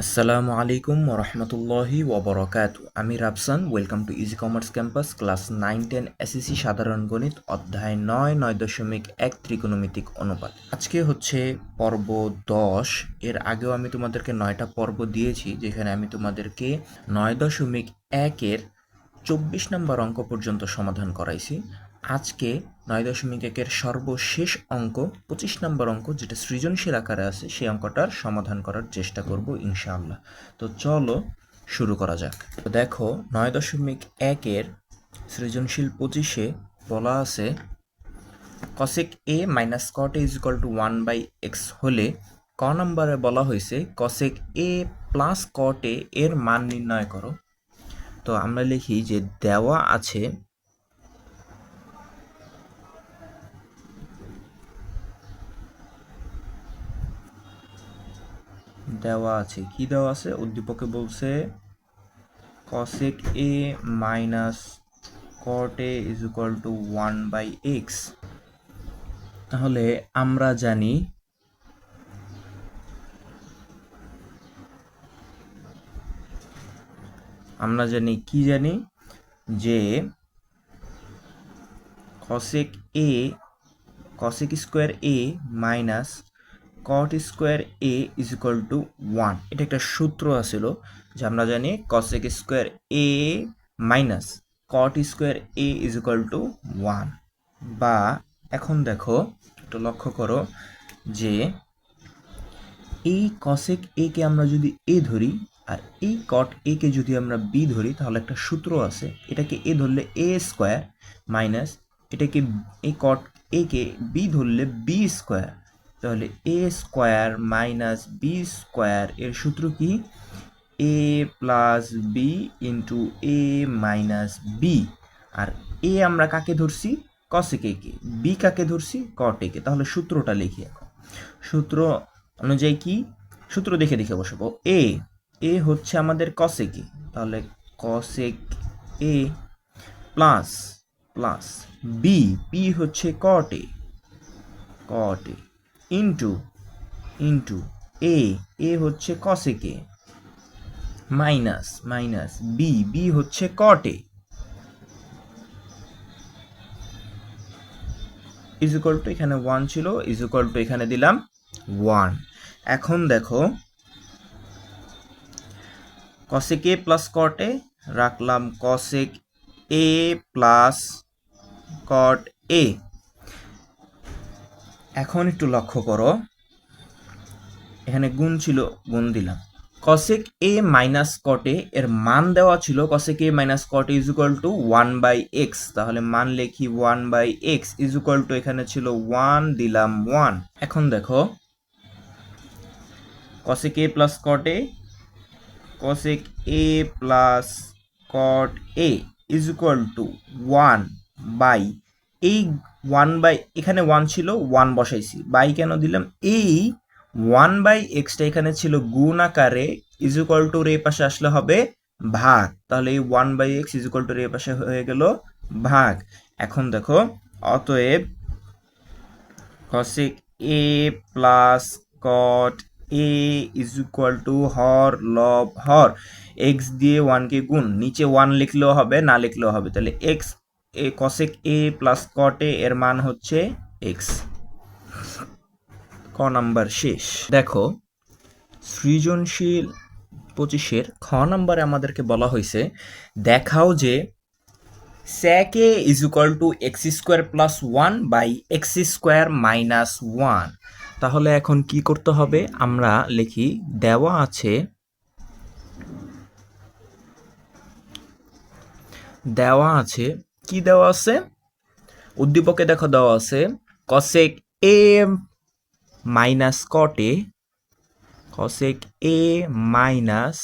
আসসালামু আলাইকুম ওরহমতুল্লাহি ওবরাকাতু। আমি Rafsan. Welcome to easy commerce campus class 9-10 SSC সাধারণ গণিত অধ্যায় 9.1 ত্রিকোণমিতিক অনুপাত। আজকে হচ্ছে পর্ব 10। এর আগেও আমি তোমাদেরকে 9টা পর্ব দিয়েছি, যেখানে আমি তোমাদেরকে 9.1 24 নম্বর অঙ্ক পর্যন্ত সমাধান করাইছি। আজকে 9.1 সর্বশেষ অঙ্ক 25 নম্বর অঙ্ক, যেটা সৃজনশীল আকারে আছে, সেই অঙ্কটার সমাধান করার চেষ্টা করব ইনশাআল্লাহ। তো চলো শুরু করা যাক। তো দেখো 9.1 সৃজনশীল 25-এ বলা আছে cosec a minus cot a is equal two 1/x হলে ক নম্বরে বলা হয়েছে cosec a plus cot a এর মান নির্ণয় করো। তো আমরা লিখি যে দেওয়া আছে কি দেওয়া আছে, উদ্দীপকে বলছে cosec a minus cot a is equal two 1/x। তাহলে আমরা জানি যে cosec square a minus cot square a is equal to 1। এটা একটা সূত্র আছিল, যে আমরা জানি cosec square a minus cot square a is equal to 1। বা এখন দেখো, একটু লক্ষ্য করো যে এই cosec a কে আমরা যদি a ধরি আর এই cot a কে যদি আমরা b ধরি, তাহলে একটা সূত্র আছে, এটাকে a ধরলে a স্কোয়ার মাইনাস এটাকে এই cot a কে b ধরলে b স্কোয়ার, তাহলে a square minus b square এর সূত্র কি? a plus b into a minus b। আর a আমরা কাকে ধরছি? cosec a কে। b কাকে ধরছি? cot a কে। তাহলে সূত্রটা লিখি এখন। সূত্র অনুযায়ী কি? সূত্র দেখে দেখে বসাবো। a হচ্ছে আমাদের cosec a, তাহলে cosec a plus plus b হচ্ছে cot a into into a হচ্ছে cosec a minus minus b হচ্ছে cot a is equal two, এখানে 1 ছিল, ইজ ইকুয়াল টু এখানে দিলাম 1। এখন দেখো cosec a plus cot a রাখলাম cosec a plus cot a। এখন একটু লক্ষ্য করো, এখানে গুণ ছিল, গুণ দিলাম। cosec a minus cot a এর মান দেওয়া ছিল cosec a minus cot a is equal two 1/x। তাহলে মান লিখি 1/x ইজ ইকুয়াল টু, এখানে ছিল 1, দিলাম 1। এখন দেখো cosec a plus cot a cosec a plus cot a is equal to 1 by এই 1 বাই, এখানে 1 ছিল, 1 বসাইছি, বাই কেন দিলাম? এই 1/xটা এখানে ছিল গুণ আকারে, ইজ ইকুয়াল টু এর পাশে আসলে হবে ভাগ, তাহলে এই 1/x ইজ ইকুয়াল টু এর পাশে হয়ে গেল ভাগ। এখন দেখো, অতএব cosec a plus cot a is equal to হর লব হর, x দিয়ে 1 কে গুণ, নিচে 1 লিখলেও হবে, না লিখলেও হবে, তাহলে x cosec a plus cot a এর মান হচ্ছে x। ক নাম্বার শেষ। দেখো সৃজনশীল 25-এর খ নাম্বারে আমাদেরকে বলা হয়েছে দেখাও যে sec a is equal to x square plus 1/x square minus 1। তাহলে এখন কি করতে হবে? আমরা লিখি দেওয়া আছে কি দেওয়া আছে? উদ্দীপকে দেখো দেওয়া আছে cosec a minus cot a minus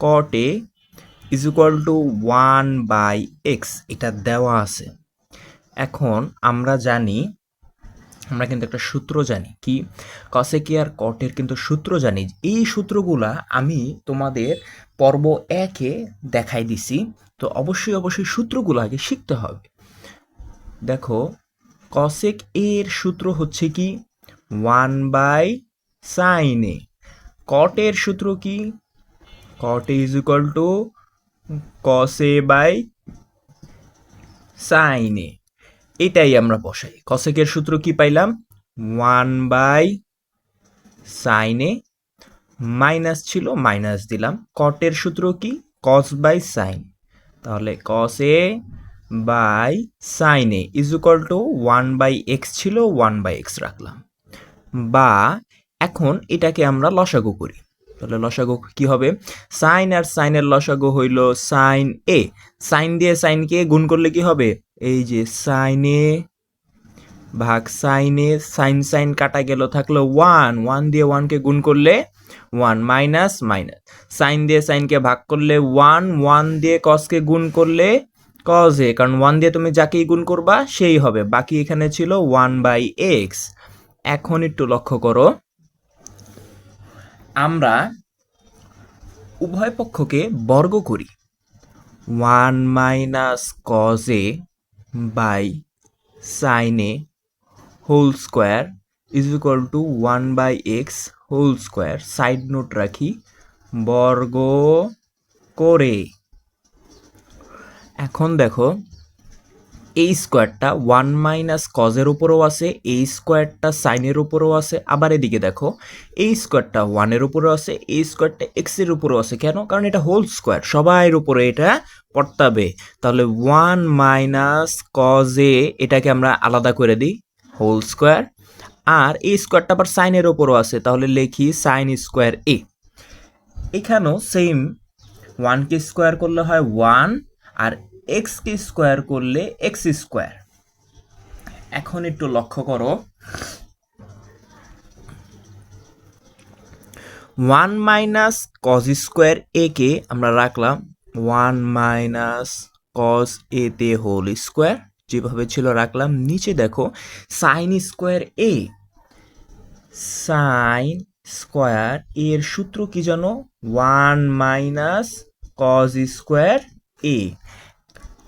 cot a is equal two 1/x, এটা দেওয়া আছে। এখন আমরা কিন্তু একটা সূত্র জানি, কি? cosec আর cot এর কিন্তু সূত্র জানি। এই সূত্রগুলা আমি তোমাদের পর্ব 1-এ দেখাই দিছি, তো অবশ্যই সূত্রগুলো আগে শিখতে হবে। দেখো cosec এর সূত্র হচ্ছে কি? 1/sin a। কটের সূত্র কি? Cot A is equal to cos A by sign A. এটাই আমরা বসাই। কসেকের সূত্র কি পাইলাম? 1 বাই সাইন এ, মাইনাস ছিল মাইনাস দিলাম। কটের সূত্র কি? Cos by sine. তাহলে cos A by sign A is equal to 1 by X ছিল, 1 বাই এক্স রাখলাম। বা এখন এটাকে আমরা লসাগু করি। তাহলে লসাগু কি হবে? সাইন আর সাইনের লসাগু হইল সাইন এ। সাইন দিয়ে সাইনকে গুণ করলে কি হবে? এই যে সাইন এ ভাগ সাইন এ, সাইন সাইন কাটা গেল, থাকলো 1, 1 দিয়ে 1কে গুণ করলে 1, মাইনাস মাইনাস, সাইন দিয়ে সাইনকে ভাগ করলে 1, 1 দিয়ে কসকে গুণ করলে কস এ, কারণ 1 দিয়ে তুমি যাকেই গুণ করবা সেই হবে। বাকি এখানে ছিল 1 বাই এক্স। এখন একটু লক্ষ্য করো, আমরা উভয় পক্ষকে বর্গ করি। 1 minus cos A by sign a whole square is equal to 1 by x whole square. Side note রাখি, বর্গ করে। এখন দেখো এই স্কোয়ারটা 1 মাইনাস কজের উপরেও আছে, এই স্কোয়ারটা সাইনের উপরেও আছে। আবার এদিকে দেখো এই স্কোয়ারটা 1-এর উপরেও আছে, এই স্কোয়ারটা এক্সের উপরেও আছে। কেন? কারণ এটা হোল স্কোয়ার, সবার উপরে এটা পড়তাবে। তাহলে 1 মাইনাস কজ এ, এটাকে আমরা আলাদা করে দিই, হোল স্কোয়ার। আর এই স্কোয়ারটা আবার সাইনের উপরও আছে, তাহলে লিখি সাইন স্কোয়ার এ। এখানেও সেম, 1কে স্কোয়ার করলে হয় 1, আর এক্সকে স্কোয়ার করলে এক্স স্কোয়ার। এখন একটু লক্ষ্য করো, 1 মাইনাস কজ স্কোয়ার এ কে আমরা রাখলাম 1 মাইনাস কজ এ তে হোল স্কোয়ার, যেভাবে ছিল রাখলাম। নিচে দেখো সাইন স্কোয়ার এ, সাইন স্কোয়ার এর সূত্র কি জানো? 1 মাইনাস কজ স্কোয়ার এ।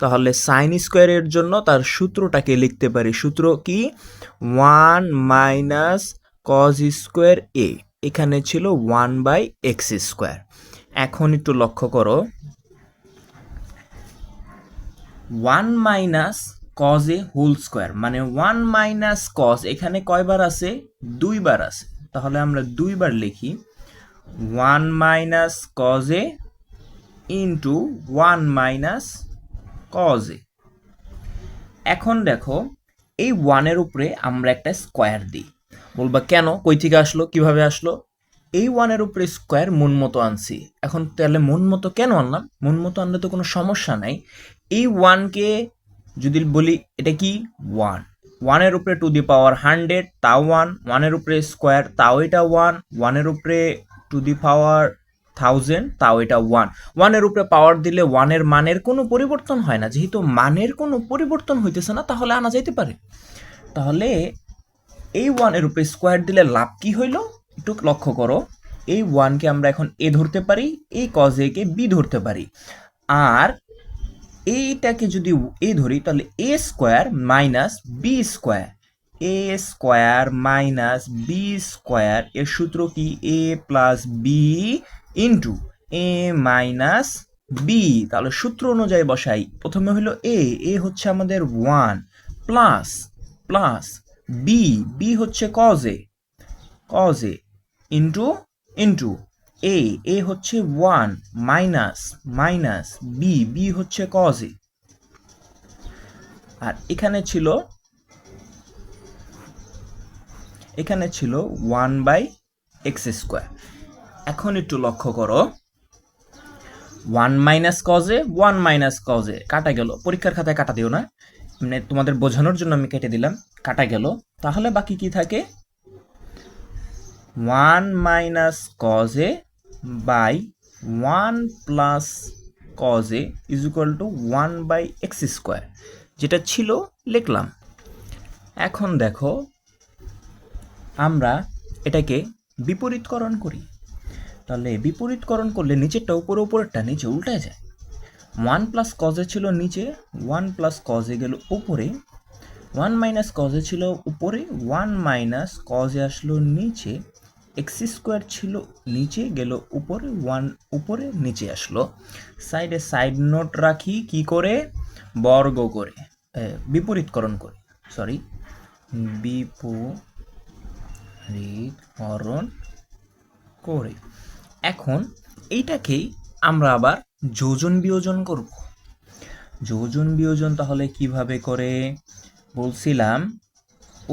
তাহলে সাইন স্কোয়ারের জন্য তার সূত্রটাকে লিখতে পারি। সূত্র কি? 1 মাইনাস কজ স্কোয়ার এ। এখানে ছিল 1 বাই এক্স স্কোয়ার। এখন একটু লক্ষ্য করো, 1 minus cos a whole square মানে 1 মাইনাস কজ, এখানে কয়বার আছে? 2 বার আছে। তাহলে আমরা 2 বার লিখি 1 মাইনাস কজ এ ইন্টু 1 মাইনাস কজ এ। এখন দেখো এই 1-এর উপরে আমরা একটা স্কোয়ার দিই। বলবা কেন, কই থেকে আসলো, কিভাবে আসলো? এই 1-এর উপরে স্কোয়ার মন মতো আনছি। এখন তাহলে মন মতো কেন আনলাম? মন মতো আনলে তো কোনো সমস্যা নাই। এই 1কে যদি বলি এটা কি 1, 1-এর উপরে টু দি পাওয়ার 100 তাও 1, 1-এর উপরে স্কোয়ার তাও এটা 1, 1-এর উপরে টু দি পাওয়ার 1000 তাও এটা 1। 1-এর উপরে পাওয়ার দিলে 1-এর মানের কোনো পরিবর্তন হয় না। যেহেতু মানের কোনো পরিবর্তন হইতেছে না, তাহলে আনা যাইতে পারে। তাহলে এই 1-এর উপরে স্কোয়ার দিলে লাভ কি হইল? একটু লক্ষ্য করো, এই 1কে আমরা এখন এ ধরতে পারি, এই কজ এ কে বি ধরতে পারি। আর এইটাকে যদি এ ধরি তাহলে এ স্কোয়ার মাইনাস বি স্কোয়ার, এ স্কোয়ার মাইনাস বি স্কোয়ার এর সূত্র কি? এ প্লাস বি ইন্টু এ মাইনাস বি। তাহলে সূত্র অনুযায়ী বসাই। প্রথমে হলো এ হচ্ছে আমাদের 1 প্লাস প্লাস বি, বি হচ্ছে কজ এ ইন্টু ইন্টু এ হচ্ছে 1 মাইনাস মাইনাস বি, বি হচ্ছে কজ এ। আর এখানে ছিল 1 বাই এক্স স্কোয়ার। এখন একটু লক্ষ্য করো, 1 মাইনাস কজ এ 1 মাইনাস কজ এ কাটা গেল। পরীক্ষার খাতায় কাটা দিও না, মানে তোমাদের বোঝানোর জন্য আমি কেটে দিলাম, কাটা গেল। তাহলে বাকি কি থাকে? 1 minus cos a by 1 plus cos a is equal to 1 by x square, যেটা ছিল লিখলাম। এখন দেখো আমরা এটাকে বিপরীতকরণ করি। তাহলে বিপরীতকরণ করলে নিচেরটা উপরে, উপরেরটা নিচে উল্টায় যায়। 1 প্লাস কজ এ ছিল নিচে, 1 প্লাস কজ এ গেল উপরে, 1 মাইনাস কজ এ ছিল উপরে, 1 মাইনাস কজ এ আসলো নিচে। এক্স স্কোয়ার ছিল নিচে গেল উপরে, 1 উপরে নিচে আসলো। সাইডে সাইড নোট রাখি কি করে, বর্গ করে, বিপরীতকরণ করে, সরি বিপরীতকরণ করে। এখন এইটাকেই আমরা আবার যোজন বিয়োজন করব। যোজন বিয়োজন তাহলে কিভাবে করে বলছিলাম,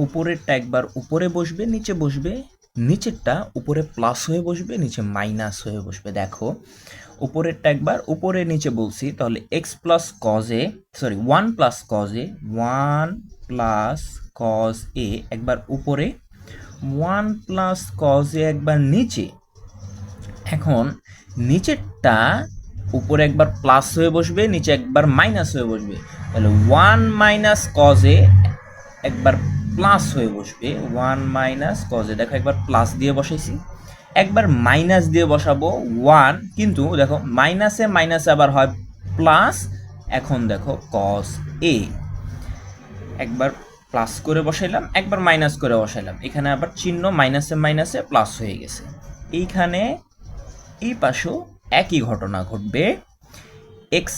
উপরেরটা একবার উপরে বসবে, নিচে বসবে, নিচেরটা উপরে প্লাস হয়ে বসবে, নিচে মাইনাস হয়ে বসবে। দেখো উপরেরটা একবার উপরে নিচে বলছি, তাহলে এক্স প্লাস কজ এ, সরি 1 প্লাস কজ এ, 1 প্লাস কজ এ একবার উপরে, 1 প্লাস কজ এ একবার নিচে। এখন নিচেরটা উপরে একবার প্লাস হয়ে বসবে, নিচে একবার মাইনাস হয়ে বসবে, তাহলে 1 মাইনাস কজ এ একবার প্লাস হয়ে বসবে, 1 মাইনাস কজ এ, দেখো একবার প্লাস দিয়ে বসাইছি, একবার মাইনাস দিয়ে বসাবো 1, কিন্তু দেখো মাইনাসে মাইনাসে আবার হয় প্লাস। এখন দেখো কজ এ একবার প্লাস করে বসাইলাম, একবার মাইনাস করে বসাইলাম, এখানে আবার চিহ্ন মাইনাসে মাইনাসে প্লাস হয়ে গেছে। এইখানে এই পাশেও একই ঘটনা ঘটবে। এক্স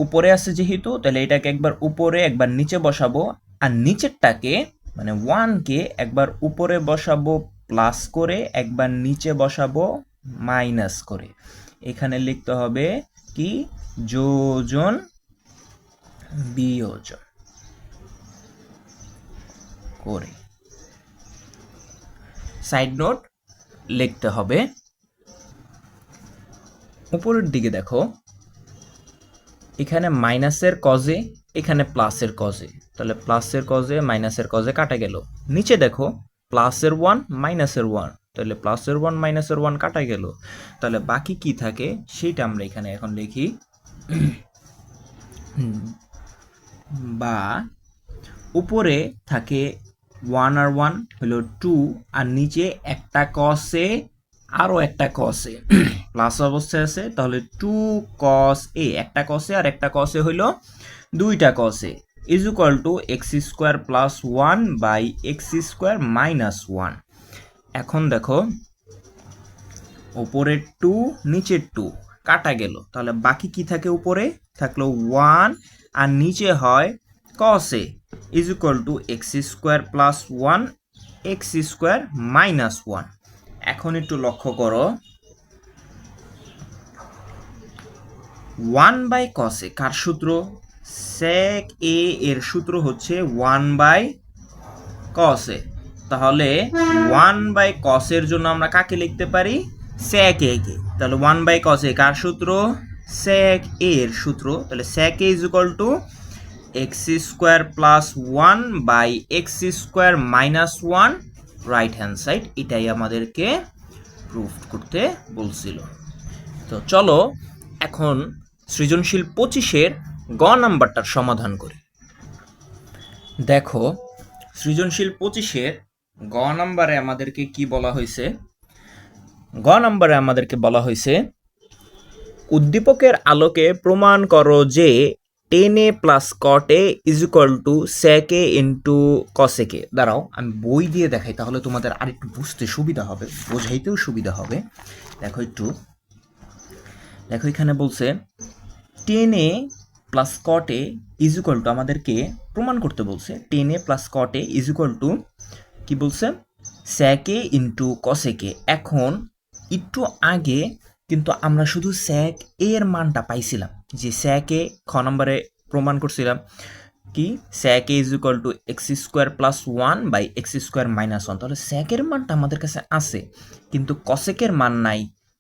উপরে আছে যেহেতু, তাহলে এটাকে একবার উপরে একবার নিচে বসাবো, আর নিচেরটাকে মানে 1কে একবার উপরে বসাবো প্লাস করে, একবার নিচে বসাবো মাইনাস করে। এখানে লিখতে হবে কি, যোজন বিয়োজন করে। সাইড নোট লিখতে হবে, উপরের দিকে দেখো এখানে মাইনাসের কজে, এখানে প্লাসের কজে, তাহলে প্লাসের কজে মাইনাসের কজে কাটা গেল। নিচে দেখো প্লাসের 1 মাইনাসের 1, তাহলে প্লাসের 1 মাইনাসের 1 কাটা গেল। তাহলে বাকি কি থাকে সেটা আমরা এখানে এখন লিখি, বা উপরে থাকে 1 আর 1 হলো 2, আর নিচে একটা কসে আরও একটা কসে প্লাস অবস্থায় আছে, তাহলে 2 কস এ, একটা কসে আর একটা কসে হইল 2টা কসে, is equal to x square plus 1 by x square minus 1। এখন দেখো উপরের 2 নিচের 2 কাটা গেল, তাহলে বাকি কি থাকে, উপরে থাকলো 1 আর নিচে হয় cos a is equal to x square plus 1 x square minus 1। এখন একটু লক্ষ্য করো, 1 বাই cos a কার সূত্র, sec a এর সূত্র হচ্ছে 1 বাই cos a। তাহলে 1 বাই cos এর জন্য আমরা কাকে লিখতে পারি, sec a কে। তাহলে 1 বাই cos a কার সূত্র, sec a এর সূত্র। তাহলে sec a is equal to x square plus 1 by x square minus 1 right hand side. এটাই আমাদেরকে প্রুফ করতে বলছিল। তো চলো এখন সৃজনশীল 25-এর গ নাম্বারটার সমাধান করি। দেখো সৃজনশীল 25-এর গ নাম্বারে আমাদেরকে কি বলা হয়েছে, গ নাম্বারে আমাদেরকে বলা হয়েছে উদ্দীপকের আলোকে প্রমাণ করো যে tan a plus cot a is equal two sec a into cos a কে। দাঁড়াও আমি বই দিয়ে দেখাই, তাহলে তোমাদের আরেকটু বুঝতে সুবিধা হবে, বোঝাইতেও সুবিধা হবে। দেখো একটু, দেখো এখানে বলছে tan a plus cot a is equal two, আমাদেরকে প্রমাণ করতে বলছে tan a plus cot a is equal two কি বলছে, sec a into cos a কে। এখন একটু আগে কিন্তু আমরা শুধু sec a এর মানটা পাইছিলাম, যে sec a খ নম্বরে প্রমাণ করছিলাম কি, sec a is equal to x square plus 1 by x square minus 1। তাহলে sec এর মানটা আমাদের কাছে আছে, কিন্তু cosec এর মান নাই,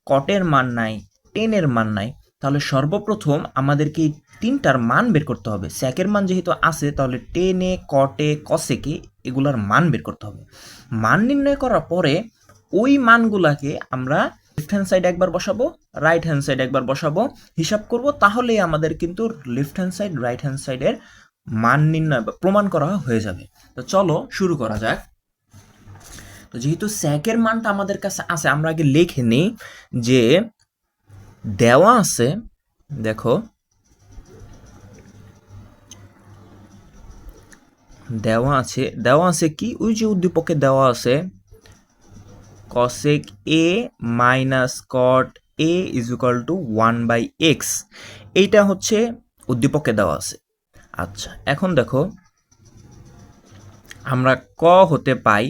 cot এর মান নাই, tan এর মান নাই। তাহলে সর্বপ্রথম আমাদেরকে এই তিনটার মান বের করতে হবে। sec এর মান যেহেতু আছে, তাহলে tan a, cot a, cosec a এগুলার মান বের করতে হবে। মান নির্ণয় করার পরে ওই মানগুলাকে আমরা লেফট হ্যান্ড সাইড একবার বসাবো, রাইট হ্যান্ড সাইড একবার বসাবো, হিসাব করব, তাহলেই আমাদের কিন্তু left hand side right hand সাইডের মান নির্ণয় বা প্রমাণ করা হয়ে যাবে। তো চলো শুরু করা যাক। তো যেহেতু sec এর মানটা আমাদের কাছে আছে, আমরা আগে লিখে নিই যে দেওয়া আছে, দেখো দেওয়া আছে কি, ওই যে উদ্দীপকে দেওয়া আছে cosec a minus cot a is equal two 1/x। এইটা হচ্ছে উদ্দীপকে দেওয়া আছে। আচ্ছা, এখন দেখো আমরা ক হতে পাই,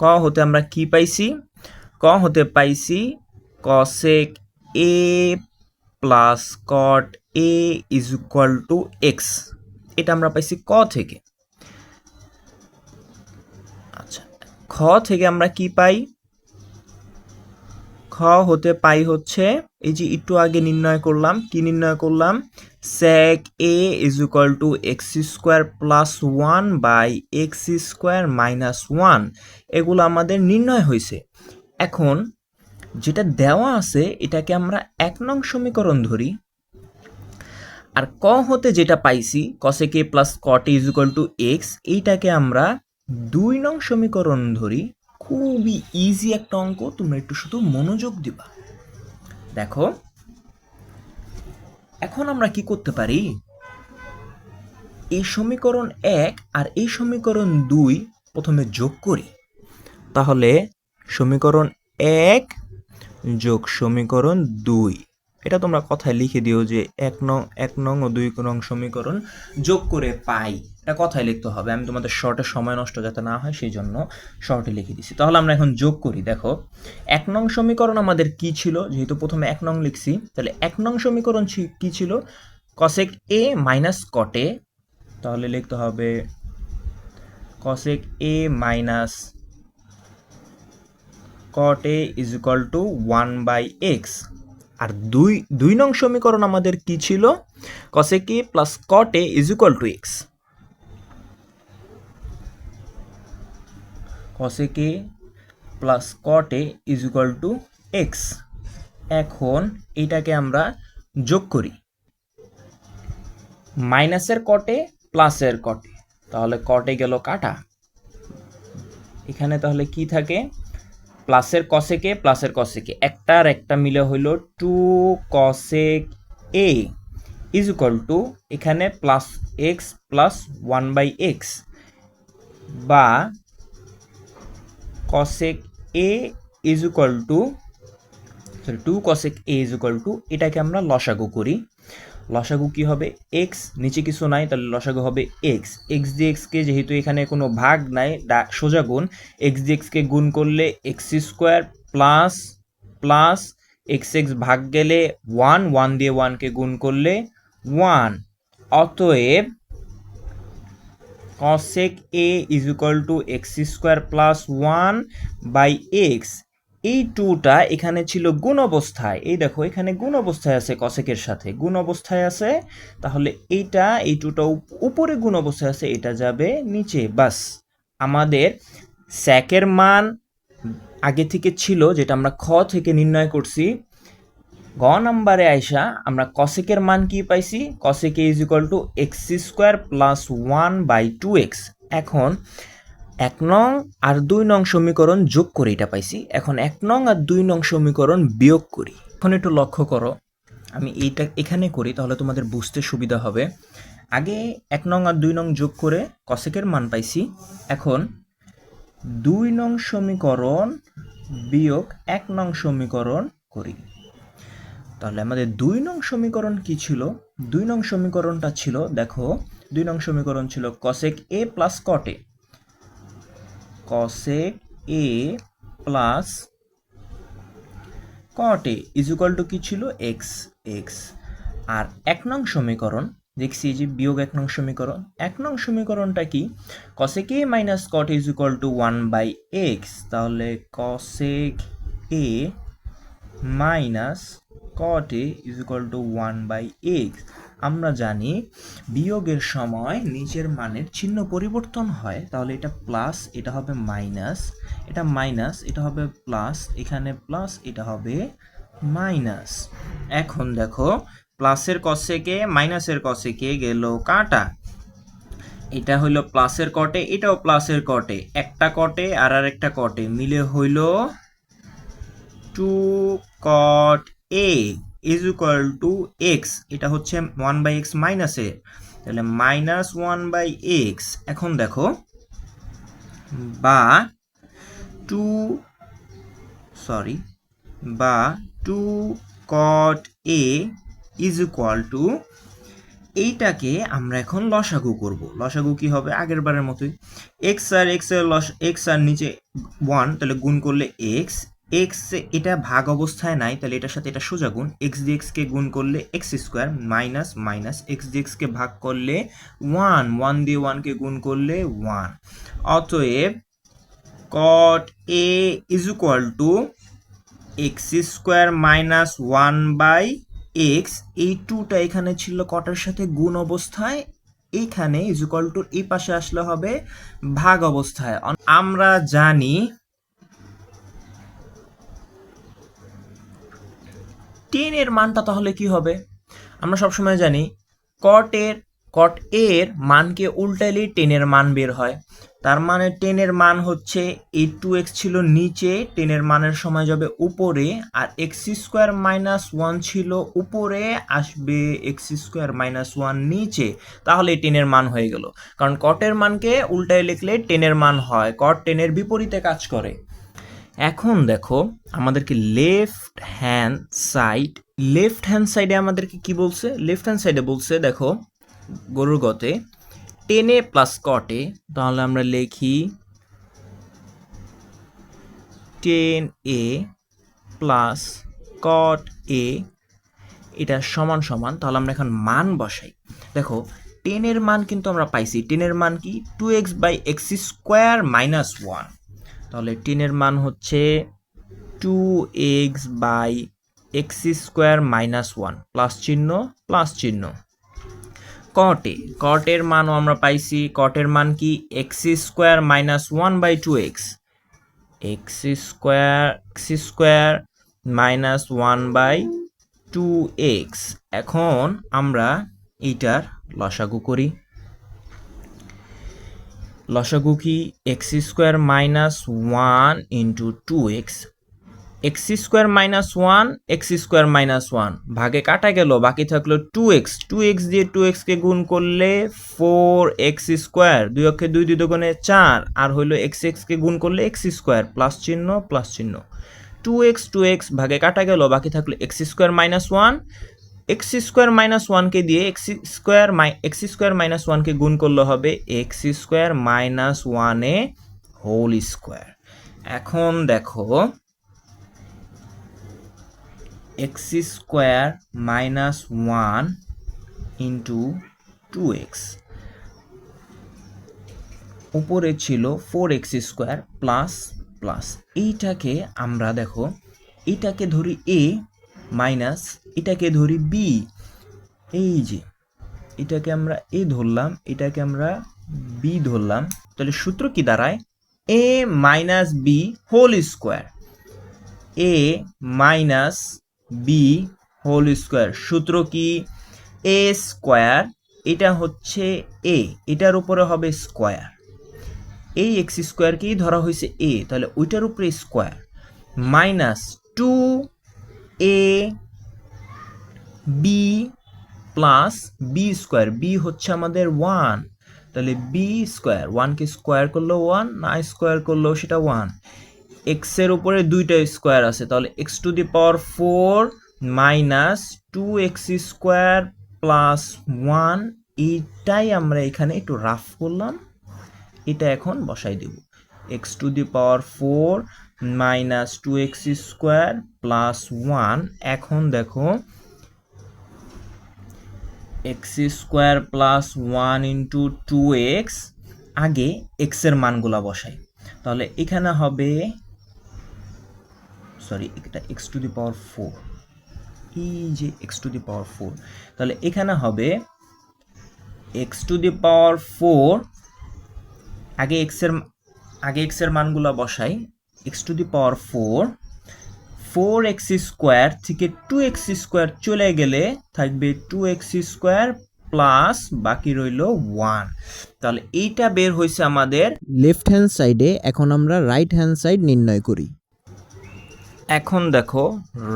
ক হতে আমরা কি পাইছি? ক হতে পাইছি cosec a plus cot a is equal two x। এটা আমরা পাইছি ক থেকে। আচ্ছা, খ থেকে আমরা কি পাই? খ হতে পাই হচ্ছে এই যে একটু আগে নির্ণয় করলাম, কি নির্ণয় করলাম? sec a is equal to x square plus 1/x² minus 1। এগুলো আমাদের নির্ণয় হয়েছে। এখন যেটা দেওয়া আছে এটাকে আমরা 1 নং সমীকরণ ধরি, আর ক হতে যেটা পাইছি cosec a plus cot a is equal two x, এইটাকে আমরা 2 নং সমীকরণ ধরি। খুবই ইজি একটা অঙ্ক, তোমরা একটু শুধু মনোযোগ দিবা। দেখো এখন আমরা কি করতে পারি? এই সমীকরণ 1 আর এই সমীকরণ 2 প্রথমে যোগ করি। তাহলে সমীকরণ 1 যোগ সমীকরণ 2, এটা তোমরা কথায় লিখে দিও যে 1 নং ও 2 নং সমীকরণ যোগ করে পাই। এটা কথায় লিখতে হবে, আমি তোমাদের শর্টে সময় নষ্ট যাতে না হয় সেই জন্য শর্টে লিখে দিছি। তাহলে আমরা এখন যোগ করি। দেখো 1 নং সমীকরণ আমাদের কি ছিল? যেহেতু প্রথমে 1 নং লিখছি, তাহলে 1 নং সমীকরণ কি ছিল? cosec a minus cot a। তাহলে লিখতে হবে cosec a minus cot a is equal two 1/x। আর 2 নং সমীকরণ আমাদের কি ছিল? cosec a plus cot a is equal two x। cosec a plus cot a is equal two x। এখন এটাকে আমরা যোগ করি, মাইনাসের cot a প্লাসের cot a, তাহলে cot a গেল কাটা। এখানে তাহলে কি থাকে? প্লাসের cosec a প্লাসের cosec a, একটা আর একটা মিলে হইল 2 cosec a is equal two এখানে প্লাস x প্লাস 1/x, বা cosec a is equal two 2 cosec a is equal two, এটাকে আমরা লসাগু করি। লসাগু কি হবে? x, নিচে কিছু নাই, তাহলে লসাগু হবে x। x দিয়ে x কে, যেহেতু এখানে কোনো ভাগ নাই, সোজা গুণ, x দিয়ে x কে গুণ করলে x² প্লাস প্লাস x ভাগ গেলে 1, 1 দিয়ে 1 কে গুণ করলে 1। অতএব cosec a is equal two x² plus 1/x। এই 2টা এখানে ছিল গুণ অবস্থায়, এই দেখো এখানে গুণ অবস্থায় আছে, cosec-এর সাথে গুণ অবস্থায় আছে, তাহলে এই 2টা উপরে গুণ অবস্থায় আছে, এটা যাবে নিচে। বাস, আমাদের sec-এর মান আগে থেকে ছিল, যেটা আমরা খ থেকে নির্ণয় করছি। গ নাম্বারে আইসা আমরা cosec-এর মান কি পাইছি? cosec a is equal two x² plus 1/2x। এখন 1 নং আর 2 নং সমীকরণ যোগ করে এটা পাইছি। এখন 1 নং আর 2 নং সমীকরণ বিয়োগ করি। এখন একটু লক্ষ্য করো, আমি এইটা এখানে করি তাহলে তোমাদের বুঝতে সুবিধা হবে। আগে 1 নং আর 2 নং যোগ করে cosec-এর মান পাইছি। এখন 2 নং সমীকরণ বিয়োগ 1 নং সমীকরণ করি। তাহলে আমাদের 2 নং সমীকরণ কি ছিল? 2 নং সমীকরণটা ছিল, দেখো 2 নং সমীকরণ ছিল cosec a plus cot a। cosec a plus cot a is equal two কি ছিল? x। আর 1 নং সমীকরণ দেখছি যে বিয়োগ 1 নং সমীকরণ। 1 নং সমীকরণটা কি? cosec a minus cot a is equal two 1/x। তাহলে cosec a minus cot a is equal two 1/x। আমরা জানি বিয়োগের সময় নিচের মানের চিহ্ন পরিবর্তন হয়, তাহলে এটা প্লাস, এটা হবে মাইনাস, এটা মাইনাস, এটা হবে প্লাস, এখানে প্লাস, এটা হবে মাইনাস। এখন দেখো প্লাসের cosec a মাইনাসের cosec a গেল কাটা, এটা হইল প্লাসের cot a, এটাও প্লাসের cot a, একটা cot a আর আরেকটা cot a মিলে হইল 2 cot a is equal two x। এটা হচ্ছে 1/x মাইনাসে, তাহলে মাইনাস 1/x। এখন দেখো, বা two cot A is equal to, এইটাকে আমরা এখন লসাগু করব। লসাগু কি হবে? আগের বারের মতোই এক্স আর নিচে 1, তাহলে গুণ করলে এক্স, এক্স এটা ভাগ অবস্থায় নাই, তাহলে এটার সাথে এটা সোজা গুণ, এক্স দিয়ে এক্স কে গুণ করলে x square, minus minus x দিয়ে এক্স কে ভাগ করলে 1 দিয়ে 1 কে গুণ করলে 1। অতএব cot A is equal to x square minus 1/x, এই টুটা এখানে ছিল কটের সাথে গুণ অবস্থায়, এইখানে ইজ ইকুয়াল টু এই পাশে আসলে হবে ভাগ অবস্থায়। আমরা জানি 10 এর মানটা তাহলে কি হবে? আমরা সবসময় জানি কট এর মানকে উল্টাইলে 10 এর মান বের হয়। তার মানে 10 এর মান হচ্ছে, এই 2x ছিল নিচে, 10 এর মানের সময় যাবে উপরে, আর এক্স স্কোয়ার মাইনাস 1 ছিল উপরে, আসবে এক্স স্কোয়ার মাইনাস 1 নিচে, তাহলে 10 এর মান হয়ে গেল। কারণ কটের মানকে উল্টায় লিখলে 10 এর মান হয়, কট 10 এর বিপরীতে কাজ করে। এখন দেখো আমাদেরকে লেফট হ্যান্ড সাইডে আমাদেরকে কি বলছে? লেফট হ্যান্ড সাইডে বলছে, দেখো গরুর গতে 10a প্লাস কটে, তাহলে আমরা লিখি 10a প্লাস কট এ, এটা সমান সমান, তাহলে আমরা এখন মান বসাই। দেখো 10 এর মান কিন্তু আমরা পাইছি, 10 এর মান কি? 2x/x স্কোয়ার মাইনাস 1, তাহলে 10 এর মান হচ্ছে 2x/x স্কোয়ার মাইনাস 1, প্লাস চিহ্ন। কটের মানও আমরা পাইছি, কটের মান কি? X square minus 1/2x, x square minus 1/2x। এখন আমরা এইটার লসাগু করি। লসাগু কি? X square minus 1 into 2x, x square minus 1, x square minus 1 ভাগে কাটা গেল, বাকি থাকলো 2x দিয়ে 2x কে গুণ করলে 4x স্কোয়ার, 2 অক্ষে 2 দুগুণে 4, আর হইলো x কে গুণ করলে x স্কোয়ার, প্লাস চিহ্ন 2x ভাগে কাটা গেল, বাকি থাকলো x square minus 1, x square minus 1 কে দিয়ে এক্স স্কোয়ার মাইনাস 1 কে গুণ করলে হবে এক্স স্কোয়ার মাইনাস 1 এ হোল স্কোয়ার। এখন দেখো x square minus 1 into 2x, উপরে ছিল 4x স্কোয়ার প্লাস এইটাকে আমরা দেখো, এইটাকে ধরি a মাইনাস এটাকে ধরি b, এই যে এটাকে আমরা a ধরলাম, এটাকে আমরা b ধরলাম, তাহলে সূত্র কি দাঁড়ায়? a minus b whole square, a minus b whole square. সূত্র কি? a স্কোয়ার, এটা হচ্ছে a, এটার উপরে হবে স্কোয়ার, এই এক্স স্কোয়ারকেই ধরা হয়েছে a, তাহলে ওইটার উপরে square, minus 2a b plus b square, b হচ্ছে আমাদের 1, তাহলে বি স্কোয়ার, 1 কে স্কোয়ার করলেও 1, না স্কোয়ার করলেও সেটা 1, এক্স এর উপরে দুইটা স্কোয়ার আছে, তাহলে x to the power 4 minus 2x square plus 1, এইটাই আমরা এখানে একটু রাফ করলাম, এটা এখন বসাই দেব, X to the power 4 minus 2x square plus 1। এখন দেখো x square plus 1 into 2x, আগে এক্স এর মানগুলা বসাই, তাহলে এখানে হবে, এটা এক্স টু দি পাওয়ার 4, এই যে এক্স টু দি পাওয়ার 4, তাহলে এখানে হবে এক্স টু দি পাওয়ার 4, আগে এক্স এর মানগুলা বসাই, x to the power 4x square থেকে 2x স্কোয়ার চলে গেলে থাকবে 2x স্কোয়ার প্লাস বাকি রইল 1, তাহলে এইটা বের হয়েছে আমাদের লেফট হ্যান্ড সাইডে। এখন আমরা রাইট হ্যান্ড সাইড নির্ণয় করি। এখন দেখো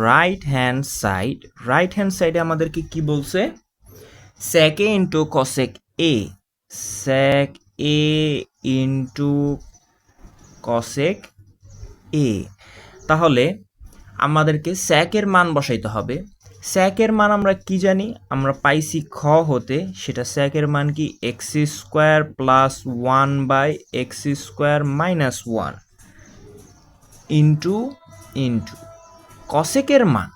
রাইট হ্যান্ড সাইডে আমাদেরকে কি বলছে? sec a into cosec a, sec a into cosec এ। তাহলে আমাদেরকে স্যাকের মান বসাইতে হবে। স্যাকের মান আমরা কি জানি? আমরা পাইছি খ হতে, সেটা স্যাকের মান কি X square plus one by x square minus one into into কসেকের মান।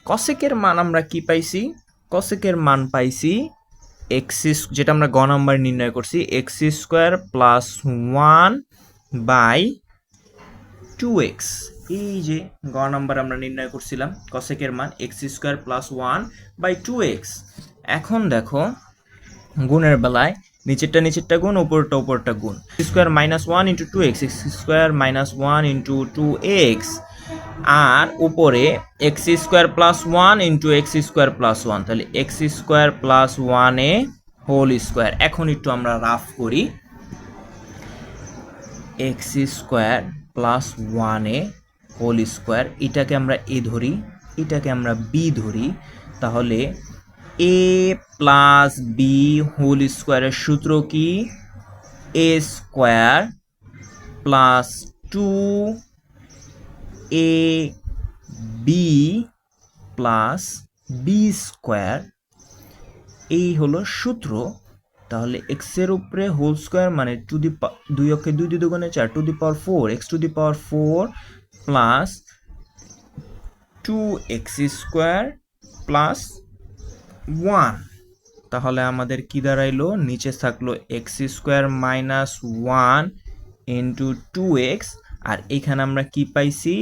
কসেকের মান আমরা কি পাইছি? কসেকের মান পাইছি এক্স, যেটা আমরা গ নাম্বার নির্ণয় করছি, x square plus one by 2x। এই যে গ নাম্বার আমরা নির্ণয় করছিলাম কসেকের মান x square plus one by 2x। এখন দেখো গুণের বেলায় নিচেরটা গুণ, উপরটা গুণ। Square minus one into 2x, x square minus one into 2x, আর উপরে x square plus one into x square plus one, তাহলে এক্স স্কোয়ার প্লাস ওয়ানে হোল স্কোয়ার। এখন একটু আমরা রাফ করি। এক্স স্কোয়ার প্লাস ওয়ানে হোল স্কোয়ার, এটাকে আমরা এ ধরি, এটাকে আমরা বি ধরি। তাহলে এ প্লাস বি হোল স্কোয়ারের সূত্র কি? এ square plus two A B plus b square, এই হলো সূত্র। তাহলে এক্সের উপরে হোল স্কোয়ার মানে টু দি দুই অক্ষে দুই দুগুণে 4, two the power 4, x to the power 4 plus 2x square plus 1। তাহলে আমাদের কি দাঁড়াইলো? নিচে থাকলো x square minus one into 2x, আর এখানে আমরা কি পাইছি?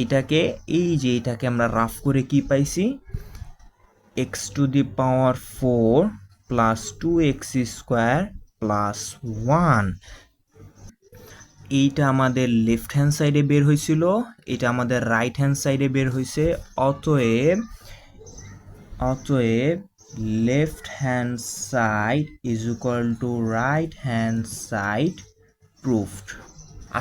এটাকে, এই যে এটাকে আমরা রাফ করে কি পাইছি? X to the power 4 plus 2x square plus 1। এইটা আমাদের লেফট হ্যান্ড সাইডে বের হয়েছিল, এটা আমাদের রাইট হ্যান্ড সাইডে বের হয়েছে। অতএব left hand side is equal to right hand side proved.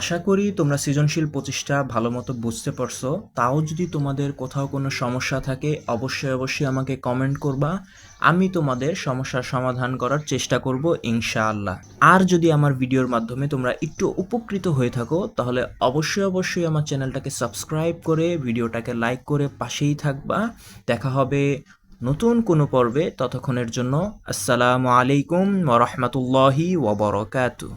আশা করি তোমরা সৃজনশীল 25টা ভালো মতো বুঝতে পারছো। তাও যদি তোমাদের কোথাও কোনো সমস্যা থাকে অবশ্যই আমাকে কমেন্ট করবা, আমি তোমাদের সমস্যার সমাধান করার চেষ্টা করব ইনশাআল্লাহ। আর যদি আমার ভিডিওর মাধ্যমে তোমরা একটু উপকৃত হয়ে থাকো তাহলে অবশ্যই আমার চ্যানেলটাকে সাবস্ক্রাইব করে ভিডিওটাকে লাইক করে পাশেই থাকবা। দেখা হবে নতুন কোনো পর্বে, ততক্ষণের জন্য আসসালামু আলাইকুম ওয়া রাহমাতুল্লাহি ওয়া বারাকাতুহু।